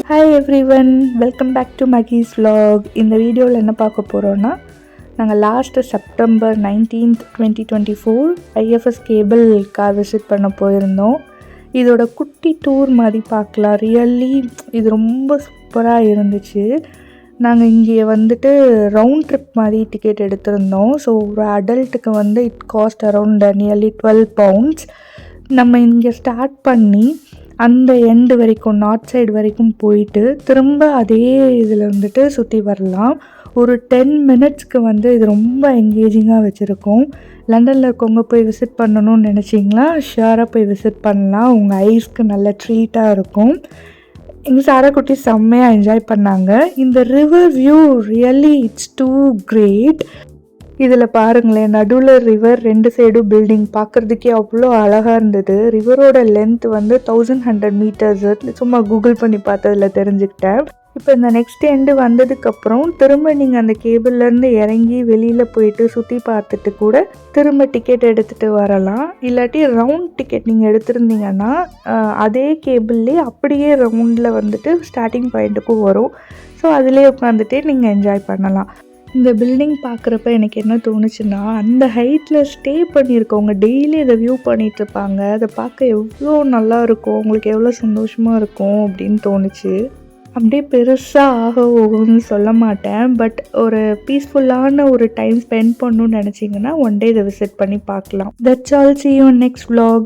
Hi everyone, welcome back to மகீஸ் vlog. இந்த வீடியோவில் என்ன பார்க்க போகிறோன்னா, நாங்கள் last September 19th 2024 IFS cable car visit பண்ண போயிருந்தோம். இதோட குட்டி டூர் மாதிரி பார்க்கலாம். ரியல்லி இது ரொம்ப சூப்பராக இருந்துச்சு. நாங்கள் இங்கே வந்துட்டு ரவுண்ட் ட்ரிப் மாதிரி டிக்கெட் எடுத்திருந்தோம். ஸோ ஒரு அடல்ட்டுக்கு வந்து it cost around nearly 12 pounds. நம்ம இங்கே ஸ்டார்ட் பண்ணி அந்த எண்டு வரைக்கும் நார்த் சைடு வரைக்கும் போயிட்டு திரும்ப அதே இதில் வந்துட்டு சுற்றி வரலாம். ஒரு 10 minutesக்கு வந்து இது ரொம்ப என்கேஜிங்காக வச்சுருக்கோம். லண்டனில் இருக்கவங்க போய் விசிட் பண்ணணும்னு நினச்சிங்களா, ஷியராக போய் விசிட் பண்ணலாம். உங்கள் ஐஸ்க்கு நல்ல ட்ரீட்டாக இருக்கும். எங்கள் சாரா குட்டி செம்மையாக என்ஜாய் பண்ணாங்க. இந்த river view really it's too great. இதில் பாருங்களேன், நடுவில் ரிவர், 2 சைடும் பில்டிங், பார்க்குறதுக்கே அவ்வளோ அழகாக இருந்தது. ரிவரோட லென்த் வந்து 1100 meters. சும்மா கூகுள் பண்ணி பார்த்ததில் தெரிஞ்சுக்கிட்டேன். இப்போ இந்த நெக்ஸ்ட் எண்டு வந்ததுக்கப்புறம் திரும்ப நீங்கள் அந்த கேபிள்லேருந்து இறங்கி வெளியில் போயிட்டு சுற்றி பார்த்துட்டு கூட திரும்ப டிக்கெட் எடுத்துகிட்டு வரலாம். இல்லாட்டி ரவுண்ட் டிக்கெட் நீங்கள் எடுத்திருந்தீங்கன்னா அதே கேபிள்லேயே அப்படியே ரவுண்டில் வந்துட்டு ஸ்டார்டிங் பாயிண்ட்டுக்கும் வரும். ஸோ அதிலே உட்காந்துட்டே நீங்கள் என்ஜாய் பண்ணலாம். இந்த பில்டிங் பார்க்குறப்ப எனக்கு என்ன தோணுச்சுன்னா, அந்த ஹைட்டில் ஸ்டே பண்ணியிருக்கவங்க டெய்லி இதை வியூ பண்ணிகிட்ருப்பாங்க. அதை பார்க்க எவ்வளோ நல்லா இருக்கும், உங்களுக்கு எவ்வளோ சந்தோஷமாக இருக்கும் அப்படின்னு தோணுச்சு. அப்படியே பெருசாக ஆக போகும்னு சொல்ல மாட்டேன், பட் ஒரு பீஸ்ஃபுல்லான ஒரு டைம் ஸ்பெண்ட் பண்ணணும்னு நினச்சிங்கன்னா ஒன் டே இதை விசிட் பண்ணி பார்க்கலாம். That's all. see you in next vlog.